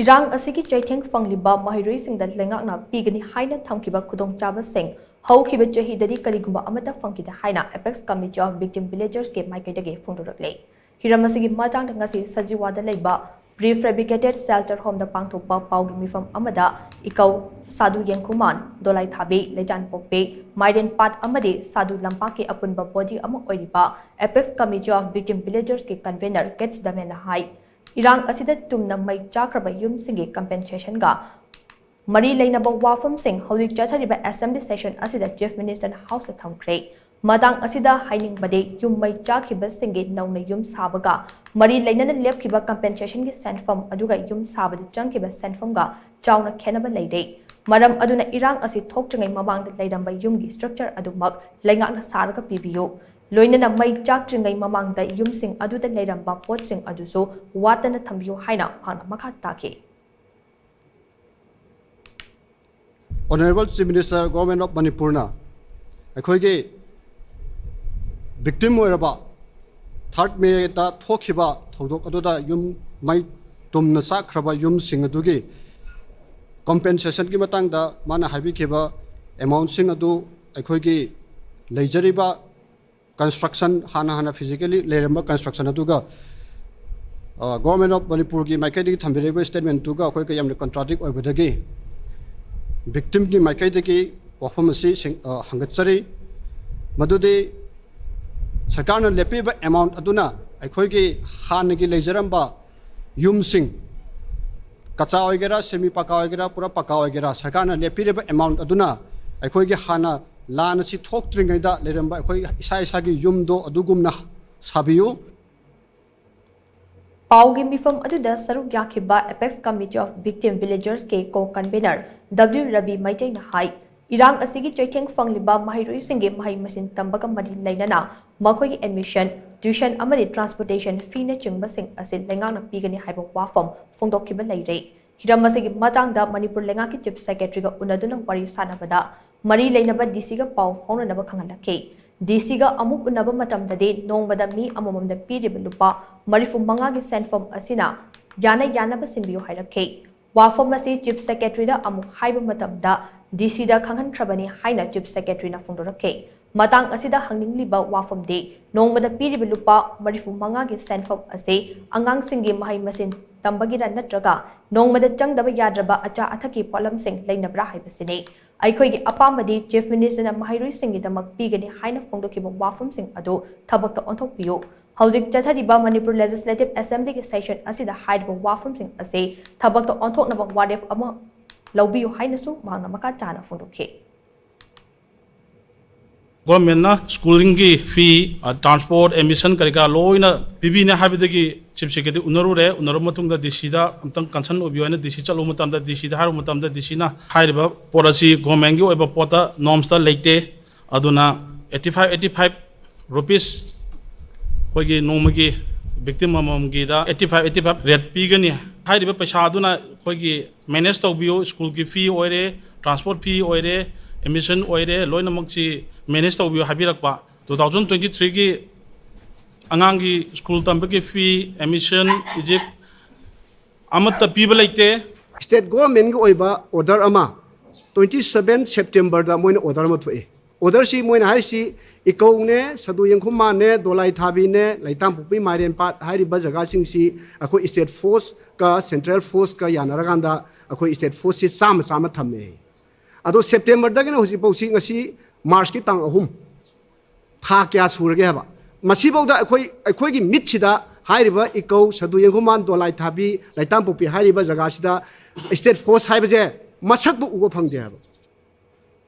Irang asigi chaitheng fangliba mahiroi singda lengakna pigani haina thamkiba khudongchaba sing haukiba chahidadi karigumba amata fangkida haina apex committee of victim villagers ke maikaidage phongdoraklei hiramasigi matang ngasi sajiwada leiba prefabricated shelter home da pangthokpa paugi mifam amada ikau sadu yengkuman dolai thabi lejan pokpe maiden pat amade sadu lampaki apunba body ama oiriba apex committee of victim villagers ke convener Govt'S damena hai Irang asida tumna mai chakraba yum singi compensation ga Mari Lainaba Wafam Singh, Holy Chatariba Assembly Session Asida Chief Minister House of Thamkre, Madang Asida Hining Bade, Yum Mai Chakiba Singi, Nauna Yum Sabaga, Mari Lainana Lepkiba compensation is sent from Aduga Yum Sabad Junkiba sent from Ga, Chauna Kenaba Lady. Madam Aduna Irang Asi talked to Mamang the Laidam by Yumgi structure Adumak, Langan Saraka PBO. Loinana Mai Chakringai Mamang the Yum Sing Adu the Laidam Bapot Sing Aduso, Watana Thambu Haina, Hana Makataki. Honorable Chief Minister, Government of Manipur na, akhoi victim oiraba third May ta thokiba thodok aduda yum mai tumna sakraba yum sing adugi compensation ki matang da mana habi kheba amount sing adu akhoi gi leijariba construction hana physically leramba construction aduga Government of Manipur ki maikadi thambireba statement tuga akhoi ka yamne contradict oibadagi victim ki maikaida ki wafam asi hangatsari madudi sarkar na lepiba amount aduna akhoi ki han ki leijaramba yum sing kacha oigera semi paka oigera pura paka oigera sarkar na lepireba amount aduna akhoi ki hana lan si thok tringai da leramba akhoi isa gi yum do adugumna sabiyu Paugi mifam aduda saruk yakiba apex committee of victim villagers ke co-convener W Rabi Maitai na hai Irang asigi chaitheng fangliba mahiroi singe mahai masin tambaga mari lainana makhoi admission tuition amadi transportation fee na chingba sing asin lengang na pigani haiba wafam phongdokkiba leire hiramasigi matangda Manipur lenga ki chief secretary ga unaduna wari sanabada mari lainaba DC ga pau faunanaba khangalake DC ga amuk unaba matamdade nongbada mi amomamda piriba lupa marifu manga gi sendform asina yana basinbiyo hairake wafam asi chief secretary da amuk haiba matamda DC da khanghan khrabani haina chief secretary na phongdorake matang asida hangingliba wafam de nongbada piriba lupa marifu manga gi sendform ase angang singi mahai masin tambagira natraga nongbada changdaba yadraba acha athaki polam sing leinabra haibasine Aikoi apamadi chief minister na mahiroi singi damak pigani haina phongdokiba wafam sing ado thabakta onthokpiyo Housing Chathariba Manipur Legislative Assembly session asida haiba wafam sing ase thabakta onthoknaba wadef ama laubiyo hainasu mangna maka chana phongdokhe Government na schooling ki fee transport emission karika loina bibi na habidagi chief secretary unaru matungda DC da amtang concern obiyo na DC chalo matamda DC da haru matamda DC na haiba policy government gi oiba pota norms ta leite aduna 85 rupees hogi nomagi victim amam gi da 85 rate pigani haiba paisa aduna hogi manage tobiyo school ki fee oire transport fee oire emission oire loina makchi manage tobiyo habirakpa 2023 gi angangi school tambaki fee emission Egypt amata people like state government gi oiba order ama 27 September da moina order ma thoi order si moina hai si ikaune sadu yengkhuma ne dolai thabi ne laitam pupi marian pat hari ba jaga sing si akoi state force ka central force ka yanaraganda akoi state force si sama thamme ado September da gena hosi pausi ngasi March ki tang ahum tha kya surge haba masibauda akhoi gi mitchida hairiba ikau sadu yenghuman dolai thabi laitam pupi hairiba jaga sida state force haibaje masak bu uba phangde haba